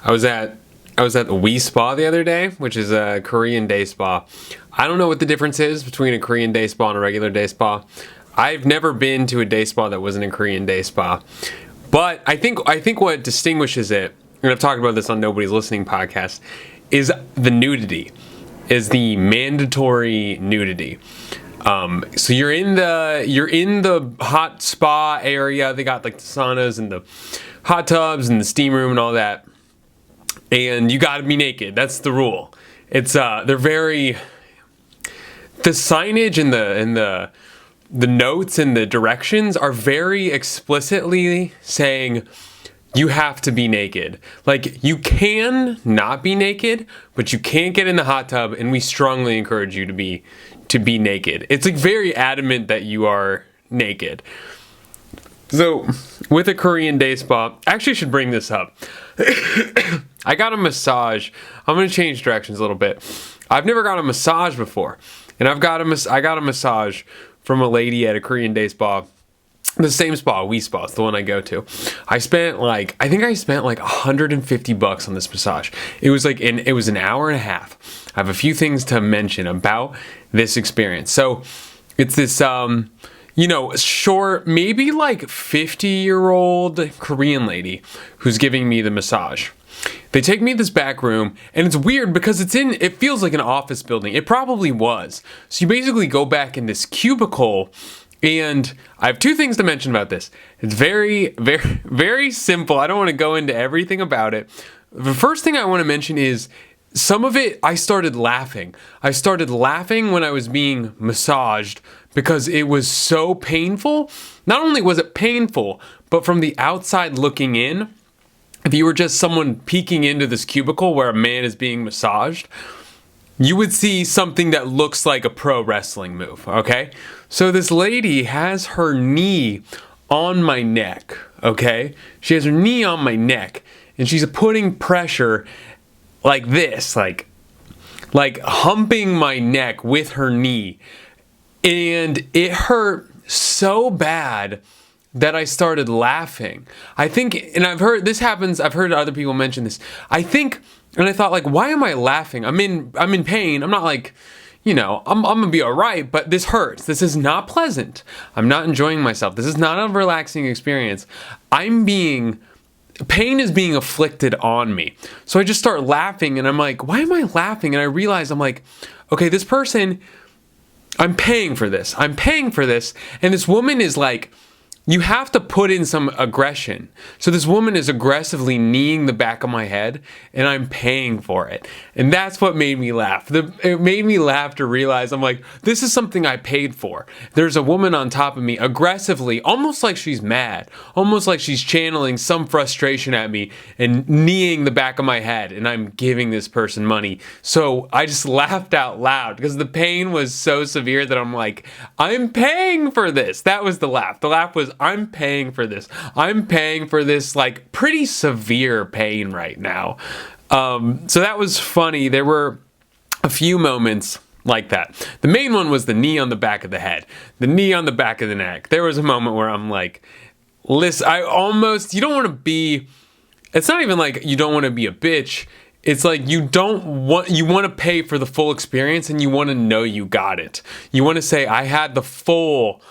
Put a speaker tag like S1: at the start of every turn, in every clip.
S1: I was at the We Spa the other day, which is a Korean day spa. I don't know what the difference is between a Korean day spa and a regular day spa. I've never been to a day spa that wasn't a Korean day spa. But I think what distinguishes it, and I've talked about this on Nobody's Listening podcast, is the nudity, is the mandatory nudity. So you're in the hot spa area. They got like the saunas and the hot tubs and the steam room and all that. And you got to be naked. That's the rule. It's they're very, the signage and the notes and the directions are very explicitly saying you have to be naked. Like, you can not be naked, but you can't get in the hot tub, and we strongly encourage you to be naked. It's like very adamant that you are naked. So with a Korean day spa, I actually should bring this up. I got a massage. I'm going to change directions a little bit. I've never got a massage before, and I got a massage from a lady at a Korean day spa. The same spa, We Spa, it's the one I go to. I spent like $150 on this massage. It was an hour and a half. I have a few things to mention about this experience. So it's this short, maybe like 50-year-old Korean lady who's giving me the massage. They take me to this back room, and it's weird because it feels like an office building. It probably was. So you basically go back in this cubicle, and I have two things to mention about this. It's very, very, very simple. I don't want to go into everything about it. The first thing I want to mention is some of it, I started laughing. I started laughing when I was being massaged because it was so painful. Not only was it painful, but from the outside looking in, if you were just someone peeking into this cubicle where a man is being massaged, you would see something that looks like a pro wrestling move, okay? So this lady has her knee on my neck, okay? She has her knee on my neck, and she's putting pressure like this, like humping my neck with her knee. And it hurt so bad that I started laughing. I think, and I've heard this happens, I've heard other people mention this. I think, and I thought, like, why am I laughing? I'm in pain. I'm not like, I'm gonna be all right, but this hurts. This is not pleasant. I'm not enjoying myself. This is not a relaxing experience. Pain is being afflicted on me. So I just start laughing, and I'm like, why am I laughing? And I realize, I'm like, okay, this person, I'm paying for this. I'm paying for this. And this woman is like, you have to put in some aggression. So this woman is aggressively kneeing the back of my head, and I'm paying for it. And that's what made me laugh. It made me laugh to realize, I'm like, this is something I paid for. There's a woman on top of me aggressively, almost like she's mad, almost like she's channeling some frustration at me and kneeing the back of my head, and I'm giving this person money. So I just laughed out loud because the pain was so severe that I'm like, I'm paying for this. That was the laugh. The laugh was, I'm paying for this. I'm paying for this, like, pretty severe pain right now. So that was funny. There were a few moments like that. The main one was the knee on the back of the head, the knee on the back of the neck. There was a moment where I'm like, listen, you don't want to be, it's not even like you don't want to be a bitch. It's like you want to pay for the full experience, and you want to know you got it. You want to say, I had the full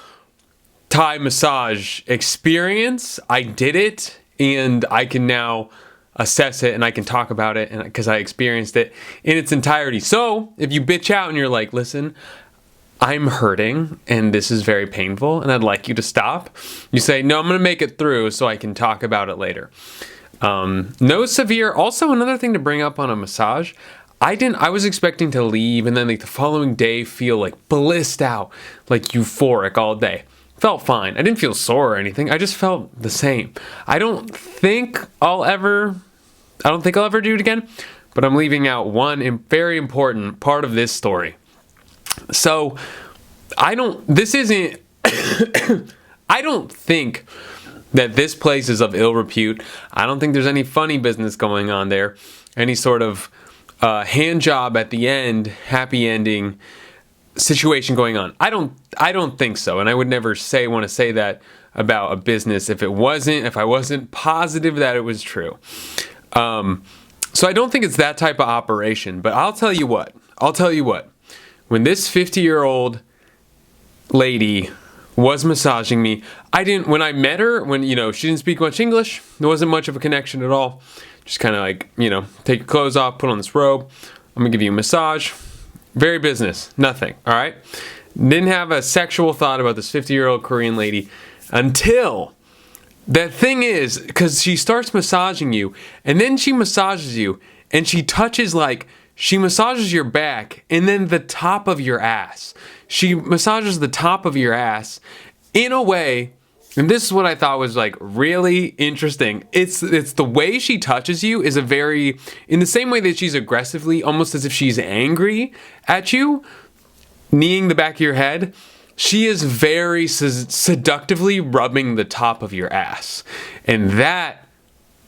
S1: Thai massage experience. I did it, and I can now assess it, and I can talk about it, and because I experienced it in its entirety. So if you bitch out and you're like, listen, I'm hurting and this is very painful and I'd like you to stop, you say, no, I'm going to make it through so I can talk about it later. No severe. Also, another thing to bring up on a massage, I was expecting to leave and then like the following day feel like blissed out, like euphoric all day. Felt fine. I didn't feel sore or anything. I just felt the same. I don't think I'll ever do it again, but I'm leaving out one very important part of this story. So, I don't think that this place is of ill repute. I don't think there's any funny business going on there. Any sort of hand job at the end, happy ending situation going on. I don't think so, and I would never want to say that about a business if I wasn't positive that it was true. So I don't think it's that type of operation, but I'll tell you what. When this 50-year-old lady was massaging me, when I met her, she didn't speak much English, there wasn't much of a connection at all. Just kind of like, take your clothes off, put on this robe. I'm gonna give you a massage. Very business, nothing, all right? Didn't have a sexual thought about this 50-year-old Korean lady until the thing is, because she starts massaging you, and then she massages you, and she massages your back, and then the top of your ass. She massages the top of your ass in a way, and this is what I thought was like really interesting. It's the way she touches you is in the same way that she's aggressively, almost as if she's angry at you, kneeing the back of your head. She is very seductively rubbing the top of your ass. And that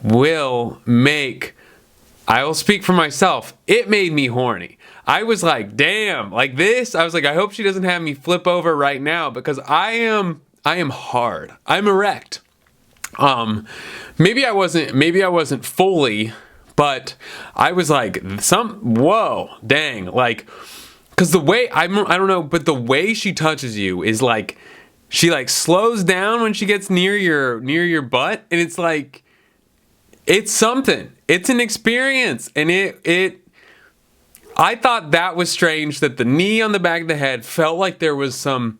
S1: will I will speak for myself, it made me horny. I was like, damn, like this. I was like, I hope she doesn't have me flip over right now because I am hard. I'm erect. Maybe I wasn't fully, but I was like, whoa, dang, like, because the way, I don't know, but the way she touches you is like, she like slows down when she gets near your butt, and it's like, it's something. It's an experience, and I thought that was strange that the knee on the back of the head felt like there was some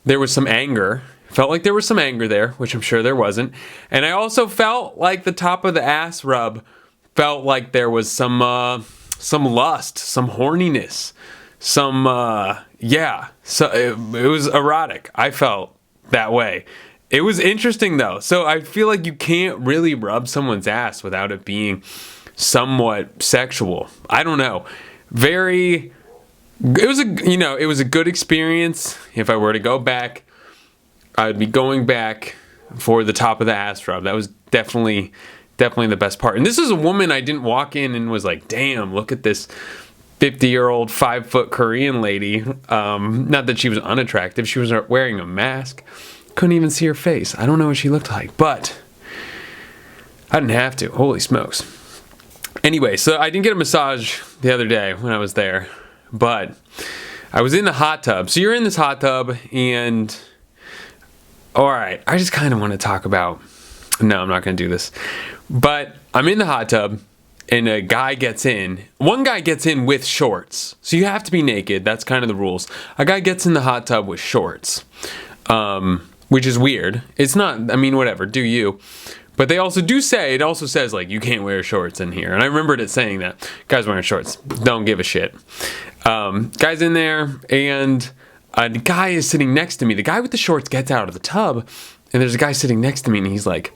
S1: anger. Felt like there was some anger there, which I'm sure there wasn't. And I also felt like the top of the ass rub felt like there was some lust, some horniness. So it was erotic. I felt that way. It was interesting though. So I feel like you can't really rub someone's ass without it being somewhat sexual. I don't know. It was a good experience. If I were to go back, I would be going back for the top of the ass rub. That was definitely the best part. And this is a woman I didn't walk in and was like, damn, look at this 50-year-old 5-foot Korean lady. Not that she was unattractive. She was wearing a mask. Couldn't even see her face. I don't know what she looked like, but I didn't have to. Holy smokes. Anyway, so I didn't get a massage the other day when I was there, but I was in the hot tub. So you're in this hot tub, and all right, I just kind of want to talk about, no, I'm not going to do this, but I'm in the hot tub, and one guy gets in with shorts. So you have to be naked. That's kind of the rules. A guy gets in the hot tub with shorts, which is weird. It's not, I mean, whatever, do you. But it also says, like, you can't wear shorts in here. And I remembered it saying that. Guys wearing shorts, don't give a shit. Guy's in there, and a guy is sitting next to me. The guy with the shorts gets out of the tub, and there's a guy sitting next to me, and he's like,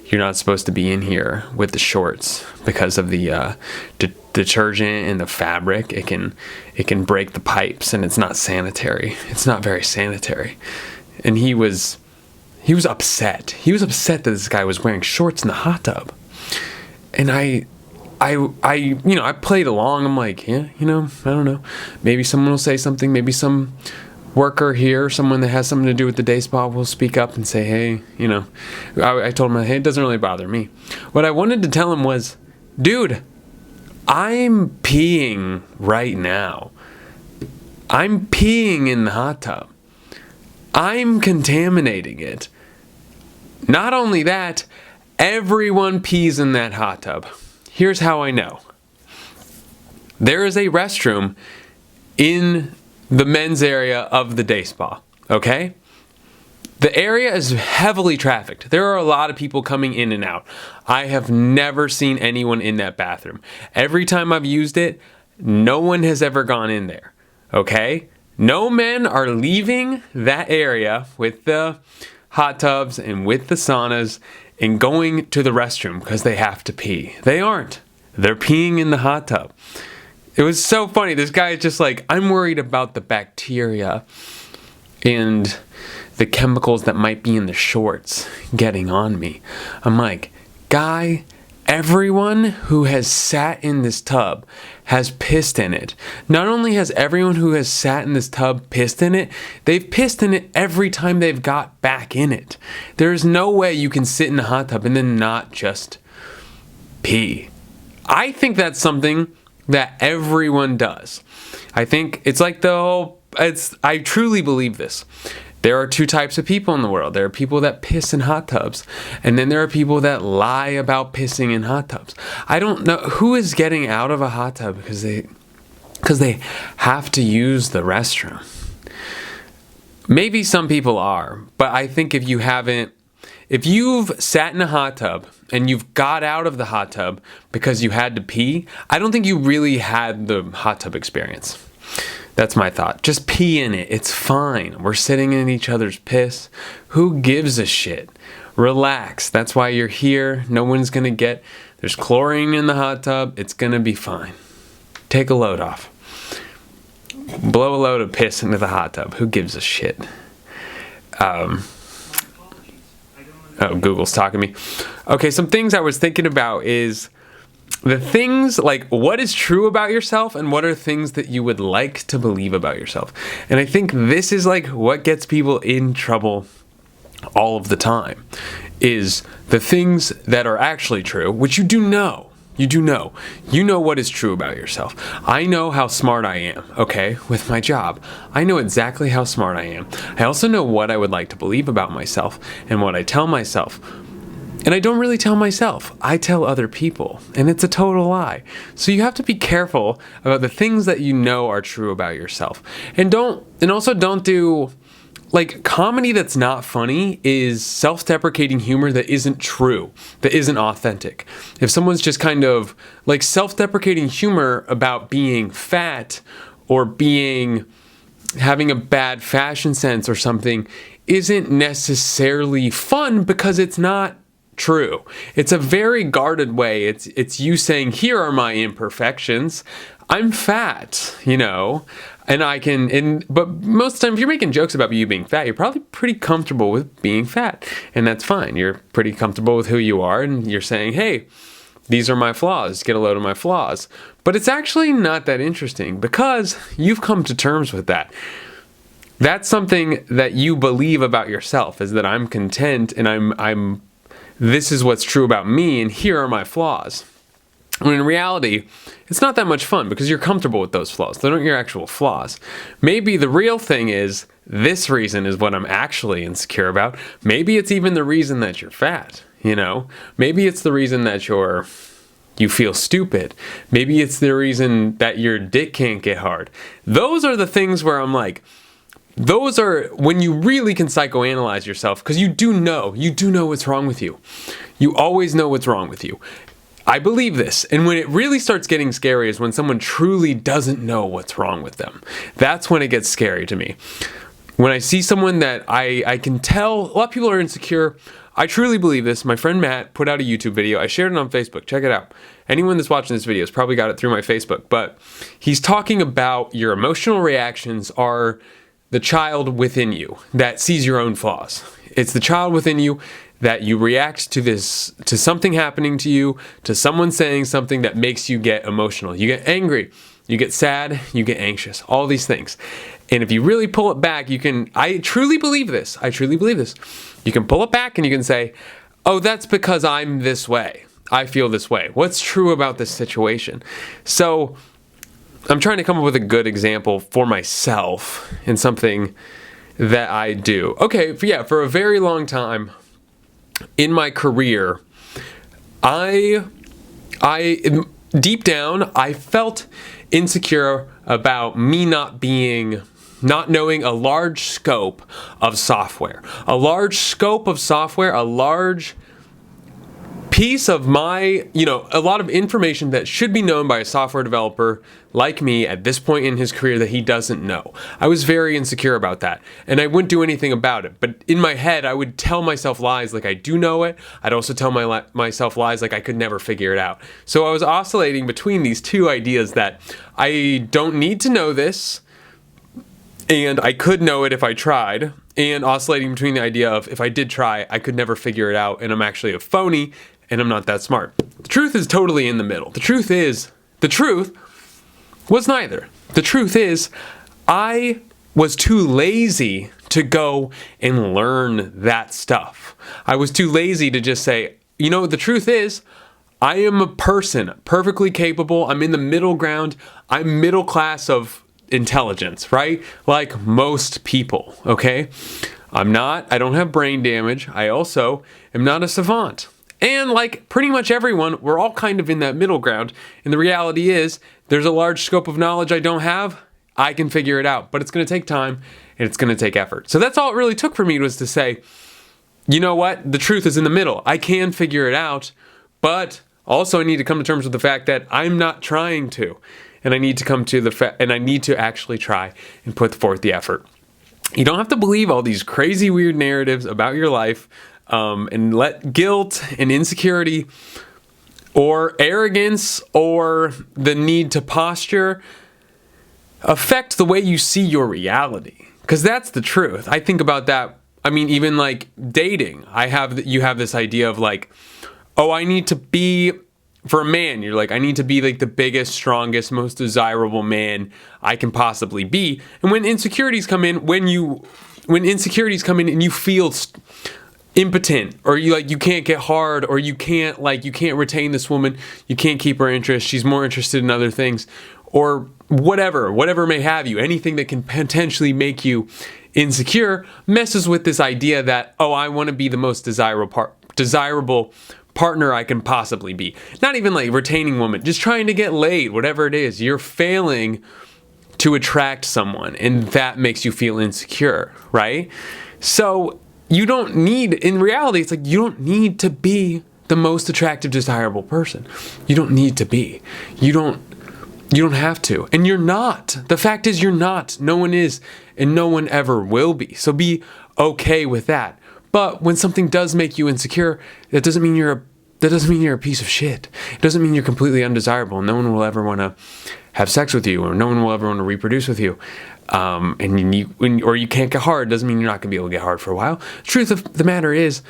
S1: you're not supposed to be in here with the shorts because of the detergent and the fabric. It can break the pipes, and it's not sanitary. It's not very sanitary. And he was upset. He was upset that this guy was wearing shorts in the hot tub. And I played along. I'm like, yeah, I don't know. Maybe someone will say something. Maybe some worker here, someone that has something to do with the day spa will speak up and say, hey, I told him, hey, it doesn't really bother me. What I wanted to tell him was, dude, I'm peeing right now. I'm peeing in the hot tub. I'm contaminating it. Not only that, everyone pees in that hot tub. Here's how I know. There is a restroom in the men's area of the day spa, okay? The area is heavily trafficked. There are a lot of people coming in and out. I have never seen anyone in that bathroom. Every time I've used it, no one has ever gone in there, okay? No men are leaving that area with the hot tubs and with the saunas and going to the restroom because they have to pee. They aren't. They're peeing in the hot tub. It was so funny. This guy is just like, I'm worried about the bacteria and the chemicals that might be in the shorts getting on me. I'm like, guy, everyone who has sat in this tub has pissed in it. Not only has everyone who has sat in this tub pissed in it, they've pissed in it every time they've got back in it. There's no way you can sit in a hot tub and then not just pee. I think that's something that everyone does. I think it's like I truly believe this. There are two types of people in the world. There are people that piss in hot tubs, and then there are people that lie about pissing in hot tubs. I don't know who is getting out of a hot tub because they have to use the restroom. Maybe some people are, but I think if you've sat in a hot tub and you've got out of the hot tub because you had to pee, I don't think you really had the hot tub experience. That's my thought. Just pee in it. It's fine. We're sitting in each other's piss. Who gives a shit? Relax. That's why you're here. No one's going to there's chlorine in the hot tub. It's going to be fine. Take a load off. Blow a load of piss into the hot tub. Who gives a shit? Google's talking to me. Okay, some things I was thinking about is the things like what is true about yourself and what are things that you would like to believe about yourself. And I think this is like what gets people in trouble all of the time is the things that are actually true, which you do know. You know what is true about yourself. I know how smart I am, okay, with my job. I know exactly how smart I am. I also know what I would like to believe about myself and what I tell myself. And I don't really tell myself. I tell other people, and it's a total lie. So you have to be careful about the things that you know are true about yourself. And also don't do like comedy that's not funny is self-deprecating humor that isn't true, that isn't authentic. If someone's just kind of like self-deprecating humor about being fat or having a bad fashion sense or something isn't necessarily fun because it's not true. It's a very guarded way. It's you saying, here are my imperfections. I'm fat, but most of the time, if you're making jokes about you being fat, you're probably pretty comfortable with being fat, and that's fine. You're pretty comfortable with who you are, and you're saying, hey, these are my flaws, get a load of my flaws. But it's actually not that interesting because you've come to terms with that. That's something that you believe about yourself, is that I'm content and this is what's true about me, and here are my flaws. When in reality, it's not that much fun because you're comfortable with those flaws. They're not your actual flaws. Maybe the real thing is this reason is what I'm actually insecure about. Maybe it's even the reason that you're fat, Maybe it's the reason that you feel stupid. Maybe it's the reason that your dick can't get hard. Those are the things where I'm like, those are when you really can psychoanalyze yourself because you do know what's wrong with you. You always know what's wrong with you. I believe this, and when it really starts getting scary is when someone truly doesn't know what's wrong with them. That's when it gets scary to me. When I see someone that I can tell, a lot of people are insecure. I truly believe this. My friend Matt put out a YouTube video. I shared it on Facebook. Check it out. Anyone that's watching this video has probably got it through my Facebook, but he's talking about your emotional reactions are the child within you that sees your own flaws. It's the child within you that you react to something happening to you, to someone saying something that makes you get emotional. You get angry, you get sad, you get anxious, all these things. And if you really pull it back, I truly believe this. You can pull it back and you can say, oh, that's because I'm this way. I feel this way. What's true about this situation? So I'm trying to come up with a good example for myself in something that I do. Okay, for a very long time, in my career, I deep down, I felt insecure about me not knowing a large scope of software. A large piece of a lot of information that should be known by a software developer like me at this point in his career that he doesn't know. I was very insecure about that, and I wouldn't do anything about it. But in my head, I would tell myself lies like I do know it. I'd also tell myself lies like I could never figure it out. So I was oscillating between these two ideas that I don't need to know this, and I could know it if I tried, and oscillating between the idea of if I did try, I could never figure it out, and I'm actually a phony, and I'm not that smart. The truth is totally in the middle. The truth was neither. The truth is, I was too lazy to go and learn that stuff. I was too lazy to just say, the truth is, I am a person perfectly capable. I'm in the middle ground. I'm middle class of intelligence, right? Like most people, okay? I don't have brain damage. I also am not a savant. And like pretty much everyone, we're all kind of in that middle ground. And the reality is, there's a large scope of knowledge I don't have. I can figure it out, but it's going to take time and it's going to take effort. So that's all it really took for me, was to say, you know what? The truth is in the middle. I can figure it out, but also I need to come to terms with the fact that I'm not trying to. And I need to come to and I need to actually try and put forth the effort. You don't have to believe all these crazy, weird narratives about your life, and let guilt and insecurity or arrogance or the need to posture affect the way you see your reality. Because that's the truth. I think about that. I mean, even like dating, you have this idea of like, oh, I need to be, for a man, you're like, I need to be like the biggest, strongest, most desirable man I can possibly be. And when insecurities come in, when insecurities come in and you feel impotent, or you can't get hard, or you can't retain this woman, you can't keep her interest, she's more interested in other things, or whatever may have you, anything that can potentially make you insecure messes with this idea that, oh, I want to be the most desirable partner I can possibly be. Not even like retaining woman, just trying to get laid, whatever it is. You're failing to attract someone, and that makes you feel insecure, right? So in reality, it's like you don't need to be the most attractive, desirable person. You don't need to be. You don't have to. And you're not. The fact is, you're not. No one is, and no one ever will be. So be okay with that. But when something does make you insecure, that doesn't mean you're a piece of shit. It doesn't mean you're completely undesirable. No one will ever want to have sex with you, or no one will ever want to reproduce with you. Or you can't get hard. Doesn't mean you're not going to be able to get hard for a while. The truth of the matter is,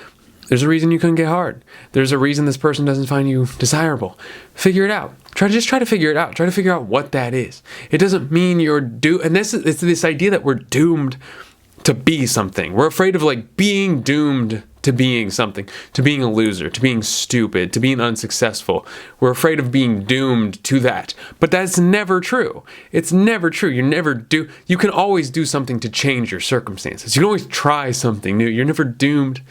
S1: there's a reason you couldn't get hard. There's a reason this person doesn't find you desirable. Figure it out. Try to figure it out. Try to figure out what that is. It doesn't mean you're doomed. And it's this idea that we're doomed to be something. We're afraid of like being doomed to being something, to being a loser, to being stupid, to being unsuccessful. We're afraid of being doomed to that. But that's never true. It's never true. You can always do something to change your circumstances. You can always try something new. You're never doomed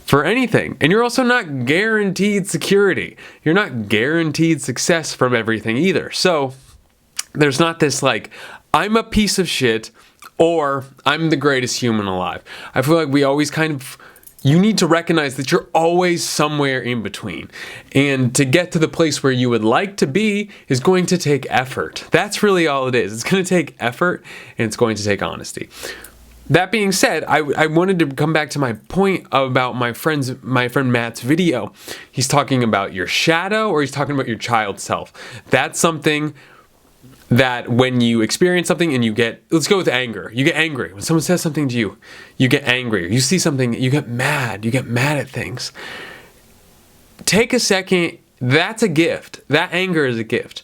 S1: for anything. And you're also not guaranteed security. You're not guaranteed success from everything either. So there's not this like, I'm a piece of shit, or I'm the greatest human alive. I feel like we always you need to recognize that you're always somewhere in between. And to get to the place where you would like to be is going to take effort. That's really all it is. It's going to take effort, and it's going to take honesty. That being said, I wanted to come back to my point about my friend Matt's video. He's talking about your shadow, or he's talking about your child self. That's something that when you experience something and let's go with anger. You get angry. When someone says something to you, you get angry. You see something, you get mad. You get mad at things. Take a second. That's a gift. That anger is a gift.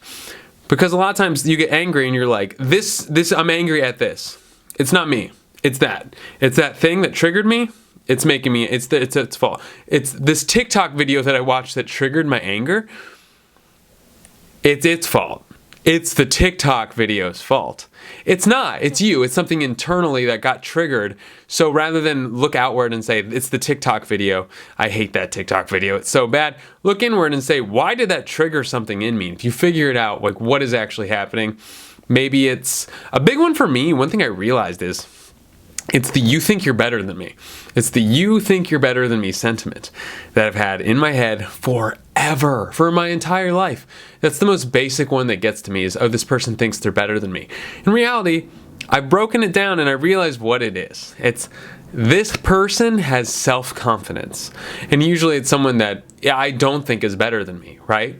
S1: Because a lot of times you get angry and you're like, I'm angry at this. It's not me. It's that. It's that thing that triggered me. It's making me, it's its fault. It's this TikTok video that I watched that triggered my anger. It's its fault. It's the TikTok video's fault. It's not. It's you. It's something internally that got triggered. So rather than look outward and say, it's the TikTok video, I hate that TikTok video, it's so bad, look inward and say, why did that trigger something in me? If you figure it out, like what is actually happening, maybe it's a big one for me. One thing I realized is, it's the you think you're better than me. It's the you think you're better than me sentiment that I've had in my head forever, for my entire life. That's the most basic one that gets to me is, oh, this person thinks they're better than me. In reality, I've broken it down and I realized what it is. It's this person has self-confidence. And usually it's someone that I don't think is better than me, right?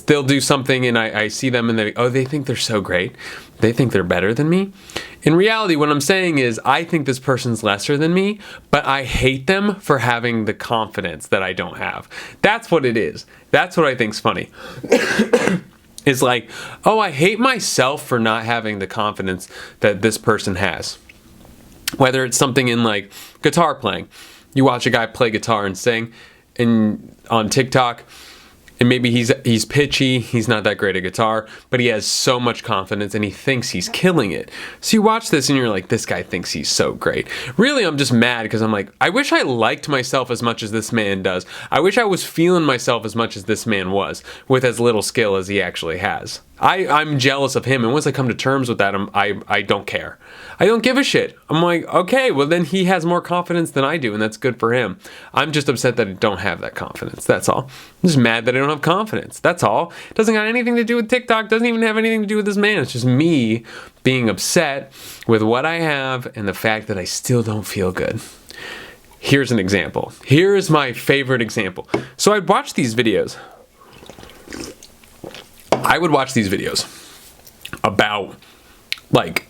S1: They'll do something and I see them and they think they're so great. They think they're better than me. In reality, what I'm saying is I think this person's lesser than me, but I hate them for having the confidence that I don't have. That's what it is. That's what I think's funny. It's like, oh, I hate myself for not having the confidence that this person has. Whether it's something in like guitar playing. You watch a guy play guitar and sing on TikTok, and maybe he's pitchy, he's not that great at guitar, but he has so much confidence and he thinks he's killing it. So you watch this and you're like, this guy thinks he's so great. Really, I'm just mad because I'm like, I wish I liked myself as much as this man does. I wish I was feeling myself as much as this man was, with as little skill as he actually has. I'm jealous of him, and once I come to terms with that, I don't care. I don't give a shit. I'm like, okay, well then he has more confidence than I do, and that's good for him. I'm just upset that I don't have that confidence, that's all. I'm just mad that I don't have confidence, that's all. It doesn't got anything to do with TikTok, doesn't even have anything to do with this man. It's just me being upset with what I have and the fact that I still don't feel good. Here's an example. Here's my favorite example. So I'd watch these videos. I would watch these videos about, like,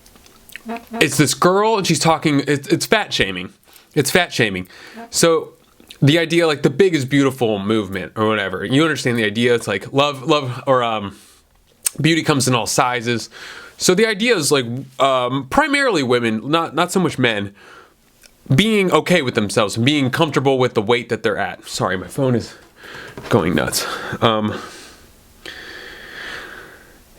S1: it's this girl and she's talking, it's fat shaming. It's fat shaming. So the idea, like the big is beautiful movement or whatever, you understand the idea. It's like love or beauty comes in all sizes. So the idea is like primarily women, not so much men, being okay with themselves and being comfortable with the weight that they're at. Sorry, my phone is going nuts.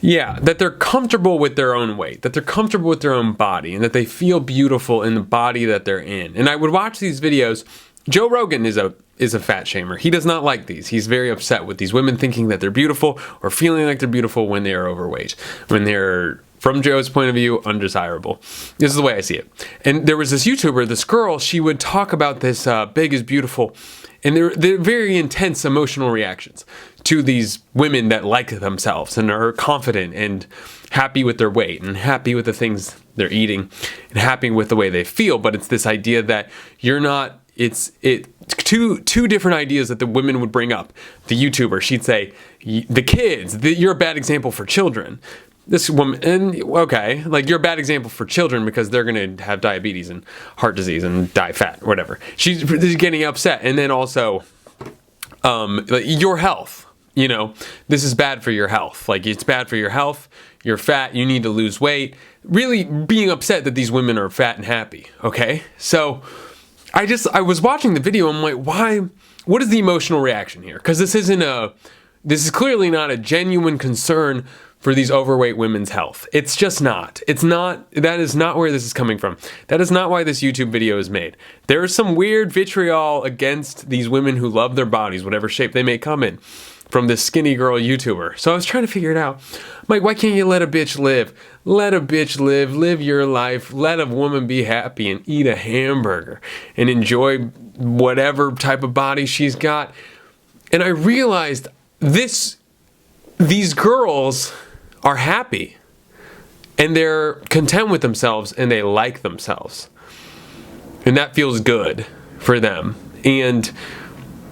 S1: Yeah, that they're comfortable with their own weight, that they're comfortable with their own body, and that they feel beautiful in the body that they're in. And I would watch these videos. Joe Rogan is a fat shamer. He does not like these. He's very upset with these women thinking that they're beautiful or feeling like they're beautiful when they are overweight, when they're, from Joe's point of view, undesirable. This is the way I see it. And there was this YouTuber, this girl, she would talk about this big is beautiful, and they're very intense emotional reactions to these women that like themselves and are confident and happy with their weight and happy with the things they're eating and happy with the way they feel. But it's this idea that you're not, two different ideas that the women would bring up. The YouTuber, she'd say, the kids, you're a bad example for children. This woman, and okay, like you're a bad example for children because they're going to have diabetes and heart disease and die fat, whatever. She's getting upset. And then also, like your health, you know, this is bad for your health. Like it's bad for your health. You're fat. You need to lose weight. Really being upset that these women are fat and happy. Okay. So I was watching the video. I'm like, why, what is the emotional reaction here? Cause this is clearly not a genuine concern for these overweight women's health. It's just not. That is not where this is coming from. That is not why this YouTube video is made. There is some weird vitriol against these women who love their bodies, whatever shape they may come in, from this skinny girl YouTuber. So I was trying to figure it out. I'm like, why can't you let a bitch live? Let a bitch live your life. Let a woman be happy and eat a hamburger and enjoy whatever type of body she's got. And I realized these girls are happy and they're content with themselves and they like themselves, and that feels good for them. And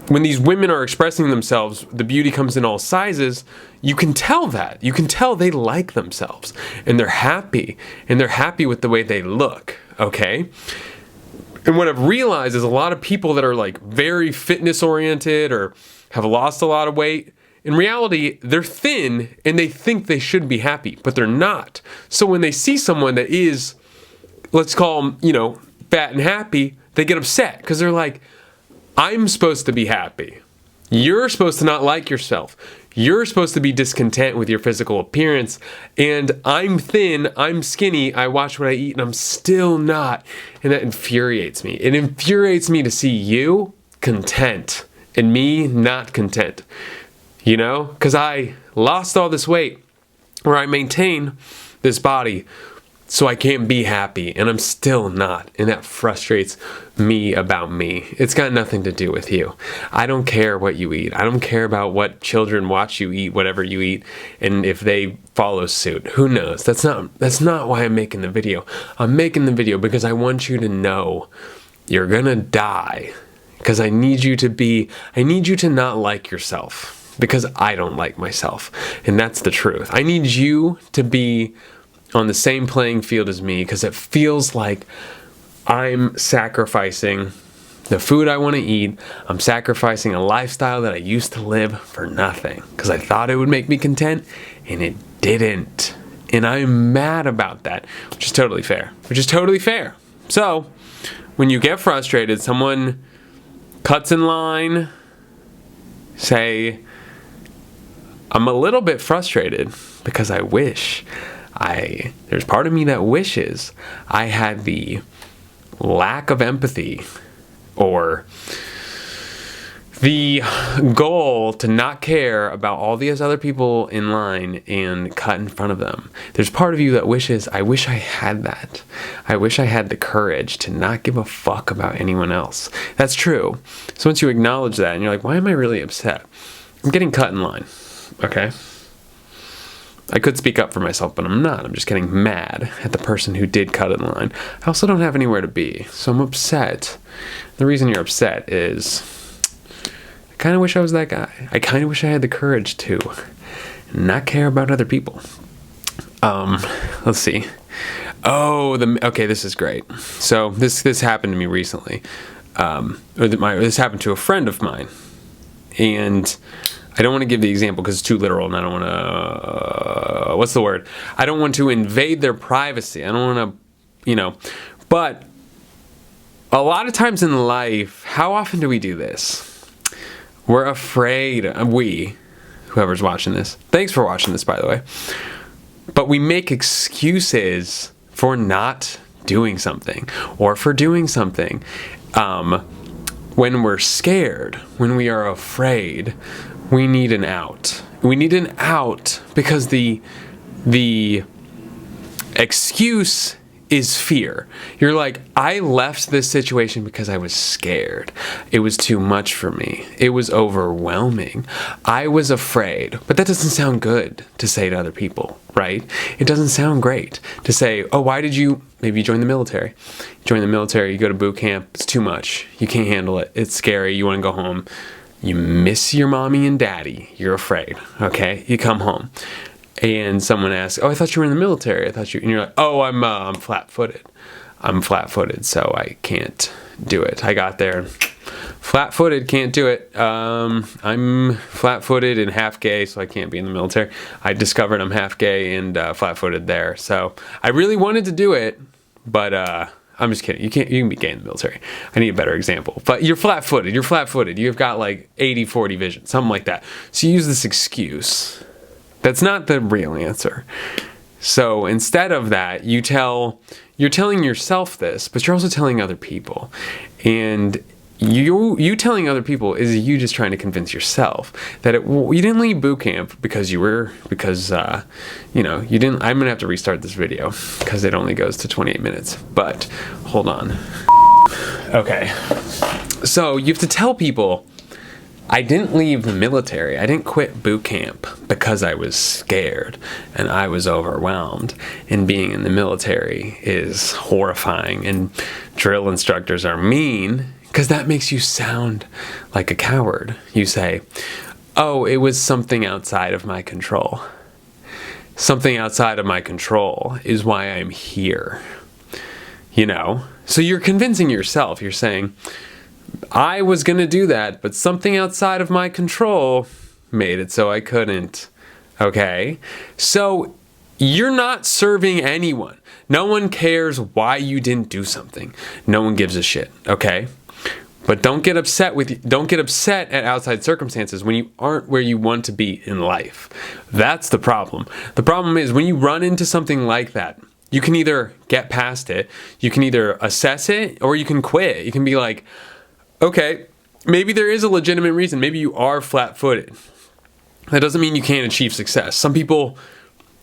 S1: when these women are expressing themselves, the beauty comes in all sizes. You can tell that. You can tell they like themselves and they're happy with the way they look. Okay. And what I've realized is a lot of people that are like very fitness oriented or have lost a lot of weight, in reality, they're thin and they think they should be happy, but they're not. So when they see someone that is, let's call them, you know, fat and happy, they get upset because they're like, I'm supposed to be happy. You're supposed to not like yourself. You're supposed to be discontent with your physical appearance. And I'm thin, I'm skinny, I watch what I eat and I'm still not. And that infuriates me. It infuriates me to see you content and me not content. You know, because I lost all this weight, or I maintain this body so I can't be happy, and I'm still not, and that frustrates me about me. It's got nothing to do with you. I don't care what you eat. I don't care about what children watch you eat, whatever you eat, and if they follow suit. Who knows? That's not why I'm making the video. I'm making the video because I want you to know you're gonna die, because I need you to not like yourself. Because I don't like myself. And that's the truth. I need you to be on the same playing field as me, because it feels like I'm sacrificing the food I want to eat. I'm sacrificing a lifestyle that I used to live for nothing, because I thought it would make me content, and it didn't. And I'm mad about that, which is totally fair. So, when you get frustrated, someone cuts in line, say, I'm a little bit frustrated because there's part of me that wishes I had the lack of empathy or the goal to not care about all these other people in line and cut in front of them. There's part of you that wishes, I wish I had that. I wish I had the courage to not give a fuck about anyone else. That's true. So once you acknowledge that and you're like, why am I really upset? I'm getting cut in line, okay? I could speak up for myself, but I'm not. I'm just getting mad at the person who did cut in line. I also don't have anywhere to be, so I'm upset. The reason you're upset is I kind of wish I was that guy. I kind of wish I had the courage to not care about other people. Let's see. Okay, this is great. So this happened to me recently. This happened to a friend of mine, and I don't want to give the example because it's too literal, and I don't want to, what's the word? I don't want to invade their privacy. I don't want to, but a lot of times in life, how often do we do this? We're afraid, whoever's watching this, thanks for watching this, by the way, but we make excuses for not doing something or for doing something. When we're scared, when we are afraid, we need an out. We need an out because the excuse is fear. You're like, I left this situation because I was scared. It was too much for me. It was overwhelming. I was afraid. But that doesn't sound good to say to other people, right? It doesn't sound great to say, oh, why did you, maybe you join the military. You join the military, you go to boot camp, it's too much. You can't handle it. It's scary. You want to go home. You miss your mommy and daddy. You're afraid, okay? You come home. And someone asks, oh, I thought you were in the military. And you're like, oh, I'm flat-footed. I'm flat-footed, so I can't do it. I got there, flat-footed, can't do it. I'm flat-footed and half gay, so I can't be in the military. I discovered I'm half gay and flat-footed there. So I really wanted to do it, but I'm just kidding. You can be gay in the military. I need a better example. But you're flat-footed. You've got like 80-40 vision, something like that. So you use this excuse. That's not the real answer. So instead of that, you're telling yourself this, but you're also telling other people. And you telling other people is you just trying to convince yourself that you didn't leave boot camp because you didn't. I'm gonna have to restart this video because it only goes to 28 minutes. But hold on. Okay. So you have to tell people, I didn't leave the military. I didn't quit boot camp because I was scared and I was overwhelmed. And being in the military is horrifying. And drill instructors are mean because that makes you sound like a coward. You say, oh, it was something outside of my control. Something outside of my control is why I'm here. So you're convincing yourself. You're saying, I was going to do that, but something outside of my control made it so I couldn't. Okay? So you're not serving anyone. No one cares why you didn't do something. No one gives a shit. Okay? But don't get upset at outside circumstances when you aren't where you want to be in life. That's the problem. The problem is when you run into something like that, you can either get past it, you can either assess it, or you can quit. You can be like, okay, maybe there is a legitimate reason. Maybe you are flat-footed. That doesn't mean you can't achieve success. Some people,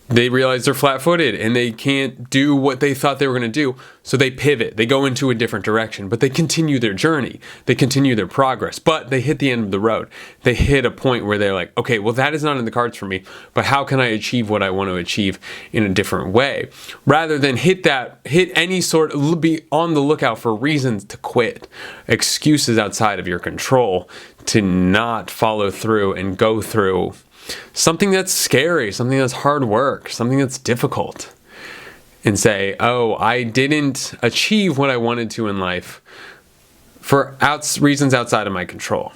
S1: they realize they're flat-footed and they can't do what they thought they were going to do, so they pivot. They go into a different direction, but they continue their journey. They continue their progress, but they hit the end of the road. They hit a point where they're like, okay, well, that is not in the cards for me, but how can I achieve what I want to achieve in a different way? Rather than be on the lookout for reasons to quit, excuses outside of your control to not follow through and go through something that's scary, something that's hard work, something that's difficult, and say, oh, I didn't achieve what I wanted to in life for reasons outside of my control.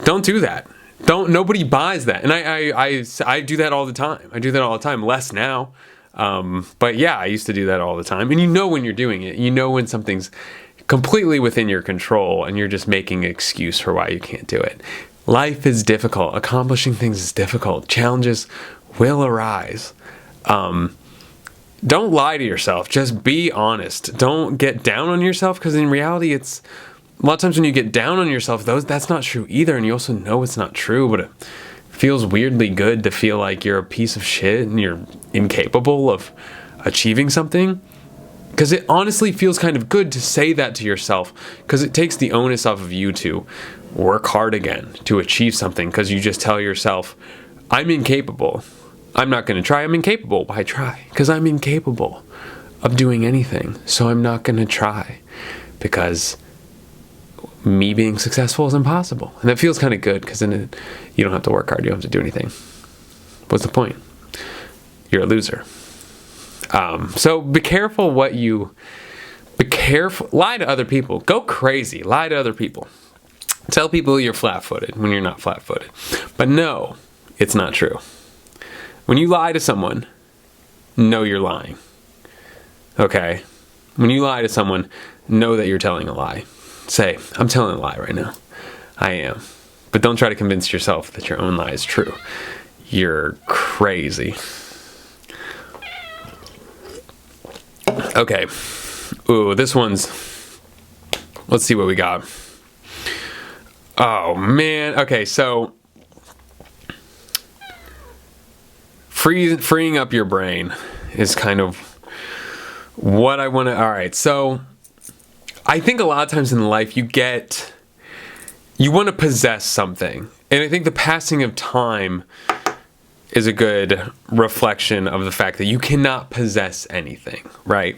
S1: Don't do that. Nobody buys that. And I do that all the time. Less now. But yeah, I used to do that all the time. And when you're doing it, when something's completely within your control and you're just making an excuse for why you can't do it. Life is difficult. Accomplishing things is difficult. Challenges will arise. Don't lie to yourself. Just be honest. Don't get down on yourself, because in reality, it's a lot of times when you get down on yourself, that's not true either. And you also know it's not true, but it feels weirdly good to feel like you're a piece of shit and you're incapable of achieving something. Because it honestly feels kind of good to say that to yourself, because it takes the onus off of you to work hard again to achieve something, because you just tell yourself, I'm incapable. I'm not going to try. I'm incapable. Why try? Because I'm incapable of doing anything. So I'm not going to try, because me being successful is impossible. And that feels kind of good, because then you don't have to work hard. You don't have to do anything. What's the point? You're a loser. So be careful lie to other people. Go crazy. Lie to other people. Tell people you're flat-footed when you're not flat-footed. But no, it's not true. When you lie to someone, know you're lying. Okay? When you lie to someone, know that you're telling a lie. Say, I'm telling a lie right now. I am. But don't try to convince yourself that your own lie is true. You're crazy. Okay. Ooh, this one's... Let's see what we got. Oh, man. Okay, so... Freeing up your brain is kind of what I want to... Alright, so... I think a lot of times in life you want to possess something. And I think the passing of time is a good reflection of the fact that you cannot possess anything, right?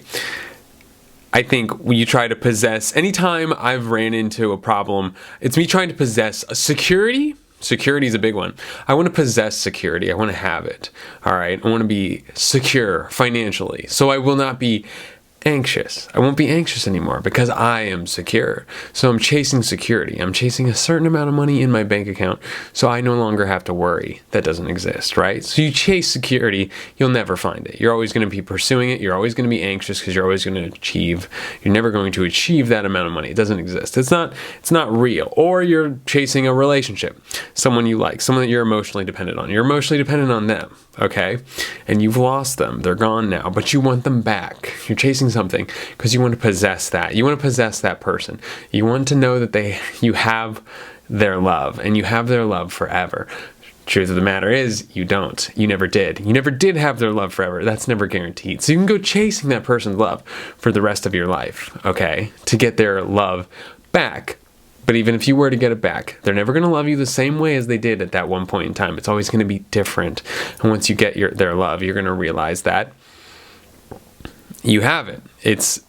S1: I think when you try to possess, anytime I've ran into a problem, it's me trying to possess a security. Security is a big one. I want to possess security. I want to have it. All right. I want to be secure financially. So I will not be anxious. I won't be anxious anymore because I am secure. So I'm chasing security. I'm chasing a certain amount of money in my bank account so I no longer have to worry. That doesn't exist, right? So you chase security, you'll never find it. You're always going to be pursuing it. You're always going to be anxious because you're always going to achieve. You're never going to achieve that amount of money. It doesn't exist. It's not real. Or you're chasing a relationship, someone you like, someone that you're emotionally dependent on. You're emotionally dependent on them, okay? And you've lost them. They're gone now, but you want them back. You're chasing something because you want to possess that. You want to possess that person. You want to know that you have their love and you have their love forever. Truth of the matter is, you don't. You never did. You never did have their love forever. That's never guaranteed. So you can go chasing that person's love for the rest of your life, okay, to get their love back. But even if you were to get it back, they're never going to love you the same way as they did at that one point in time. It's always going to be different. And once you get their love, you're going to realize that you have it.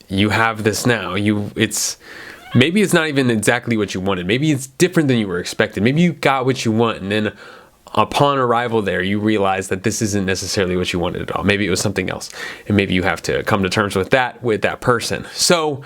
S1: You have this now. Maybe it's not even exactly what you wanted. Maybe it's different than you were expecting. Maybe you got what you want, and then upon arrival there, you realize that this isn't necessarily what you wanted at all. Maybe it was something else, and maybe you have to come to terms with that person. So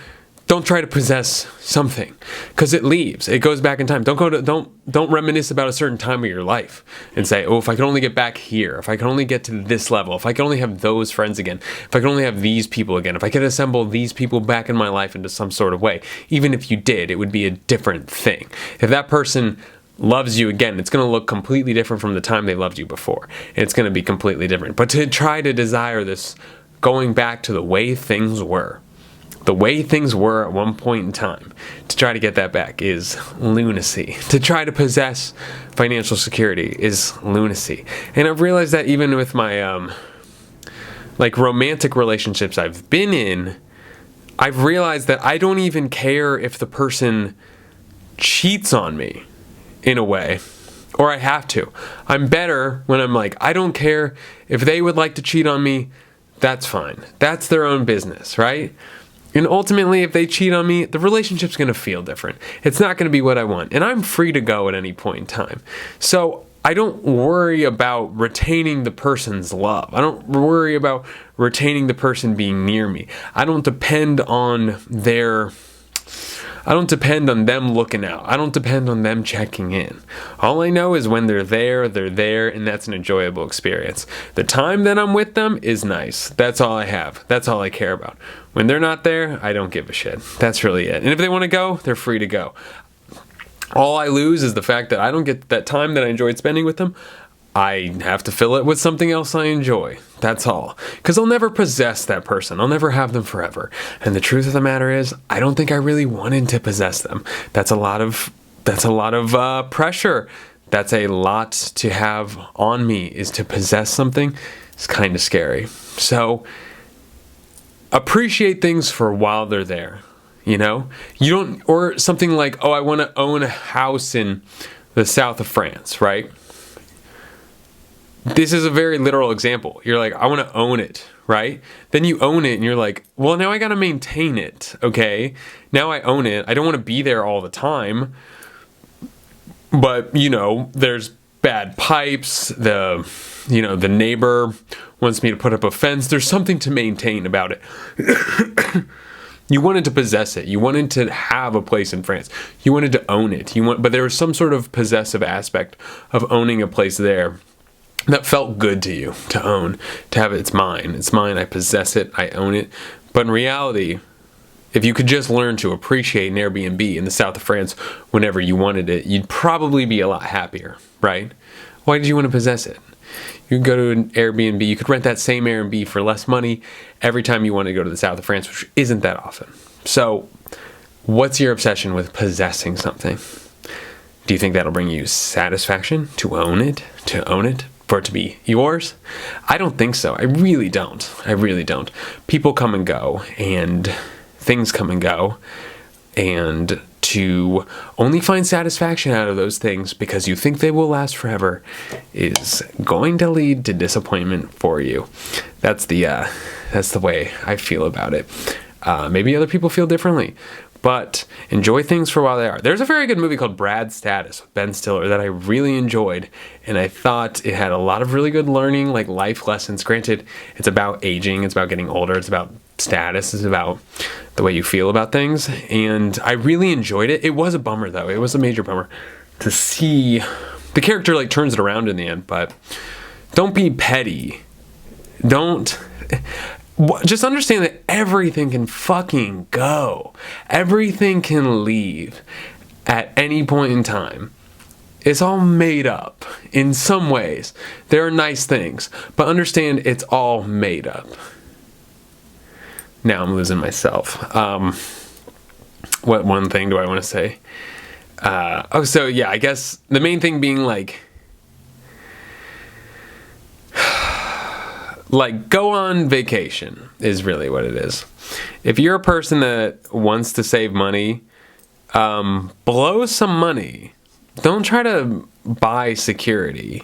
S1: don't try to possess something, because it leaves. It goes back in time. Don't reminisce about a certain time of your life and say, oh, if I could only get back here, if I could only get to this level, if I could only have those friends again, if I could only have these people again, if I could assemble these people back in my life into some sort of way. Even if you did, it would be a different thing. If that person loves you again, it's going to look completely different from the time they loved you before. And it's going to be completely different. But to try to desire this going back to the way things were, the way things were at one point in time, to try to get that back is lunacy. To try to possess financial security is lunacy. And I've realized that even with my romantic relationships I've been in, I've realized that I don't even care if the person cheats on me in a way, or I have to. I'm better when I'm like, I don't care if they would like to cheat on me, that's fine. That's their own business, right? And ultimately, if they cheat on me, the relationship's going to feel different. It's not going to be what I want. And I'm free to go at any point in time. So I don't worry about retaining the person's love. I don't worry about retaining the person being near me. I don't depend on them looking out. I don't depend on them checking in. All I know is when they're there, and that's an enjoyable experience. The time that I'm with them is nice. That's all I have. That's all I care about. When they're not there, I don't give a shit. That's really it. And if they want to go, they're free to go. All I lose is the fact that I don't get that time that I enjoyed spending with them. I have to fill it with something else I enjoy. That's all. Because I'll never possess that person. I'll never have them forever. And the truth of the matter is, I don't think I really wanted to possess them. That's a lot of pressure. That's a lot to have on me, is to possess something. It's kind of scary. So appreciate things for while they're there. You know, you don't, or something like, oh, I want to own a house in the south of France, right? This is a very literal example. You're like, I want to own it, right? Then you own it and you're like, well, now I got to maintain it. Okay. Now I own it. I don't want to be there all the time, but you know, there's bad pipes. The neighbor wants me to put up a fence. There's something to maintain about it. You wanted to possess it. You wanted to have a place in France. You wanted to own it. But there was some sort of possessive aspect of owning a place there that felt good to you to own, to have it. It's mine. It's mine. I possess it. I own it. But in reality, if you could just learn to appreciate an Airbnb in the south of France whenever you wanted it, you'd probably be a lot happier, right? Why did you want to possess it? You could go to an Airbnb. You could rent that same Airbnb for less money every time you want to go to the south of France, which isn't that often. So what's your obsession with possessing something? Do you think that'll bring you satisfaction to own it, for it to be yours? I don't think so. I really don't. People come and go, and things come and go, and to only find satisfaction out of those things because you think they will last forever is going to lead to disappointment for you. That's the way I feel about it. Maybe other people feel differently, but enjoy things for while they are. There's a very good movie called Brad Status with Ben Stiller that I really enjoyed, and I thought it had a lot of really good learning, like life lessons. Granted, it's about aging, it's about getting older, it's about status, it's about the way you feel about things, and I really enjoyed it. It was a bummer, though. It was a major bummer to see the character like turns it around in the end, but don't be petty. Just understand that everything can fucking go. Everything can leave at any point in time. It's all made up in some ways. There are nice things, but understand it's all made up. Now I'm losing myself. What one thing do I want to say? I guess the main thing being like go on vacation is really what it is. If you're a person that wants to save money, blow some money. Don't try to buy security.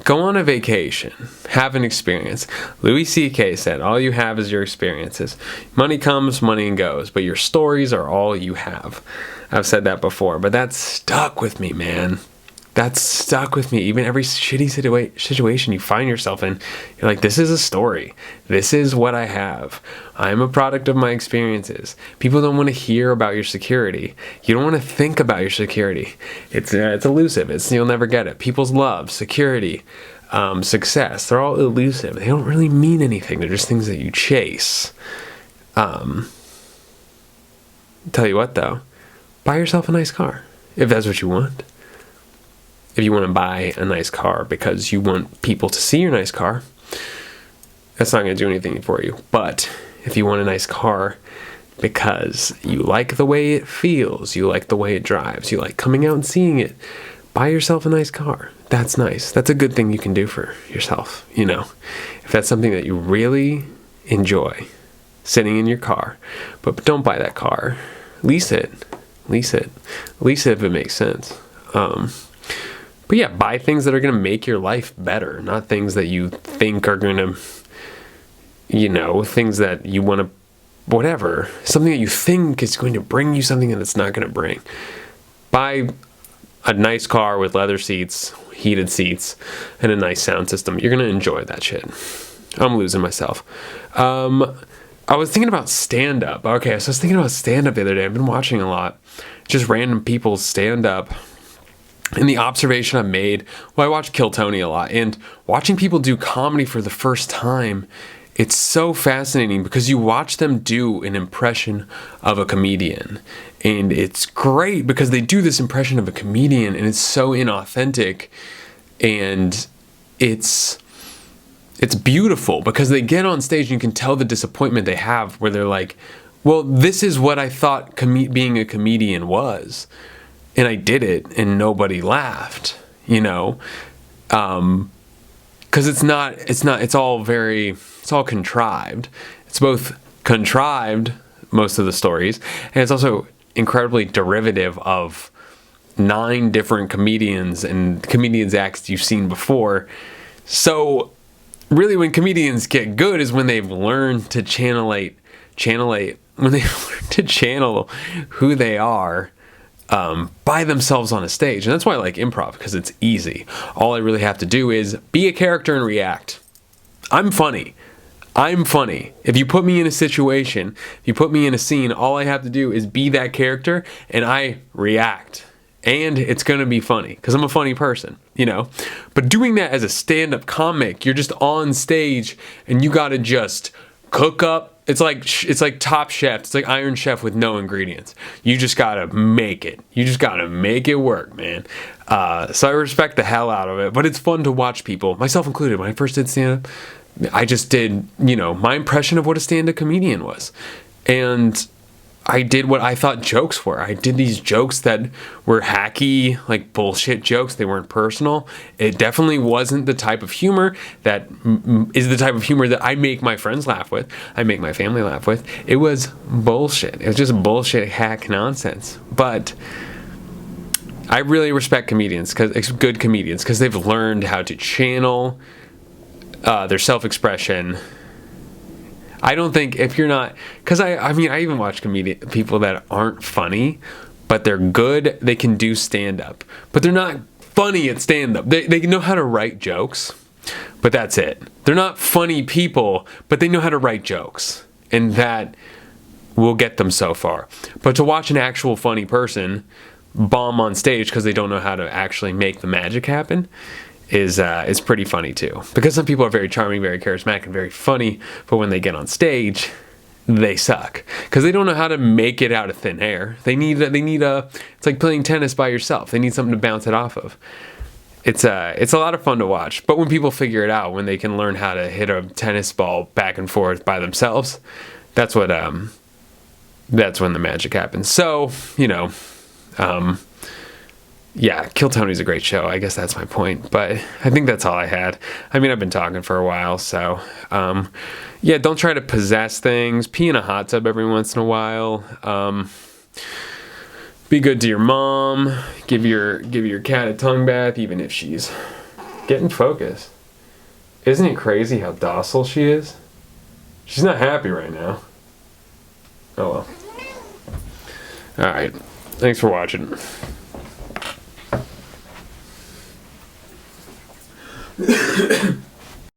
S1: Go on a vacation. Have an experience. Louis C.K. said, all you have is your experiences. Money comes, money goes, but your stories are all you have. I've said that before, but that's stuck with me, man. That's stuck with me. Even every shitty situation you find yourself in, you're like, this is a story. This is what I have. I'm a product of my experiences. People don't want to hear about your security. You don't want to think about your security. It's elusive. You'll never get it. People's love, security, success, they're all elusive. They don't really mean anything. They're just things that you chase. Tell you what, though. Buy yourself a nice car, if that's what you want. If you want to buy a nice car because you want people to see your nice car, that's not going to do anything for you. But if you want a nice car because you like the way it feels, you like the way it drives, you like coming out and seeing it, buy yourself a nice car. That's nice. That's a good thing you can do for yourself, you know. If that's something that you really enjoy, sitting in your car, but don't buy that car. Lease it. Lease it if it makes sense. But yeah, buy things that are going to make your life better, not things that you think are going to, things that you want to, whatever. Something that you think is going to bring you something that it's not going to bring. Buy a nice car with leather seats, heated seats, and a nice sound system. You're going to enjoy that shit. I'm losing myself. I was thinking about stand-up. Okay, so I was thinking about stand-up the other day. I've been watching a lot. Just random people stand-up. And the observation I made, I watch Kill Tony a lot, and watching people do comedy for the first time it's so fascinating because you watch them do an impression of a comedian, and it's great because they do this impression of a comedian and it's so inauthentic, and it's beautiful because they get on stage and you can tell the disappointment they have, where they're like, well, this is what I thought being a comedian was, and I did it and nobody laughed, you know. Because it's all contrived. It's both contrived, most of the stories, and it's also incredibly derivative of 9 different comedians and comedians acts you've seen before. So really, when comedians get good is when they've learned to channel who they are by themselves on a stage. And that's why I like improv, because it's easy. All I really have to do is be a character and react. I'm funny. If you put me in a situation, if you put me in a scene, all I have to do is be that character and I react. And it's going to be funny because I'm a funny person, you know. But doing that as a stand-up comic, you're just on stage and you got to just cook up. It's like Top Chef. It's like Iron Chef with no ingredients. You just gotta make it. You just gotta make it work, man. So I respect the hell out of it. But it's fun to watch people, myself included. When I first did stand-up, I just did, my impression of what a stand-up comedian was. And I did what I thought jokes were. I did these jokes that were hacky, like bullshit jokes. They weren't personal. It definitely wasn't the type of humor that is the type of humor that I make my friends laugh with. I make my family laugh with. It was bullshit. It was just bullshit hack nonsense. But I really respect comedians, good comedians, because they've learned how to channel their self-expression. I don't think if you're not, because I even watch people that aren't funny, but they're good. They can do stand-up, but they're not funny at stand-up. They know how to write jokes, but that's it. They're not funny people, but they know how to write jokes, and that will get them so far. But to watch an actual funny person bomb on stage because they don't know how to actually make the magic happen is pretty funny too. Because some people are very charming, very charismatic, and very funny, but when they get on stage, they suck because they don't know how to make it out of thin air. They need it's like playing tennis by yourself. They need something to bounce it off of. It's a lot of fun to watch. But when people figure it out, when they can learn how to hit a tennis ball back and forth by themselves, that's when the magic happens. So, yeah, Kill Tony's a great show. I guess that's my point. But I think that's all I had. I've been talking for a while, so yeah, don't try to possess things. Pee in a hot tub every once in a while. Be good to your mom. Give your cat a tongue bath, even if she's getting focused. Isn't it crazy how docile she is? She's not happy right now. Oh well. All right. Thanks for watching.